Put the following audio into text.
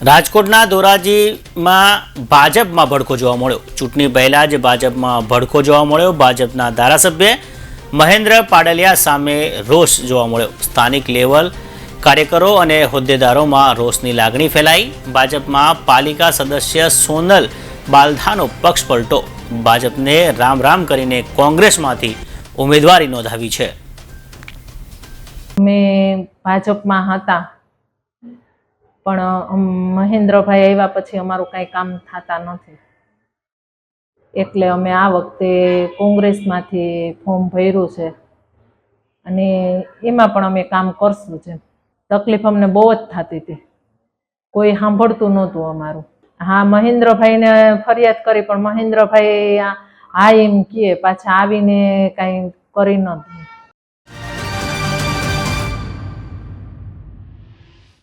રાજકોટના ધોરાજીમાં ભાજપમાં ભડકો જોવા મળ્યો। ચૂંટણી પહેલા જ ભાજપમાં ભડકો જોવા મળ્યો। ભાજપના ધારાસભ્ય મહેન્દ્ર પાડલિયા સામે રોષ જોવા મળ્યો। સ્થાનિક લેવલ કાર્યકરો અને હોદ્દેદારોમાં રોષની લાગણી ફેલાઈ। ભાજપમાં પાલિકા સદસ્ય સોનલ બાલધાનો પક્ષ પલટો। ભાજપને રામ રામ કરીને કોંગ્રેસમાંથી ઉમેદવારી નોંધાવી છે। અમે ભાજપમાં હતા પણ મહેન્દ્રભાઈ આવ્યા પછી અમારું કાંઈ કામ થતા નથી, એટલે અમે આ વખતે કોંગ્રેસમાંથી ફોર્મ ભર્યું છે અને એમાં પણ અમે કામ કરશું છે। તકલીફ અમને બહુ જ થતી હતી, કોઈ સાંભળતું નહોતું અમારું। હા, મહેન્દ્રભાઈને ફરિયાદ કરી પણ મહેન્દ્રભાઈ હા એમ કહે, પાછા આવીને કાંઈ કરી ન દે।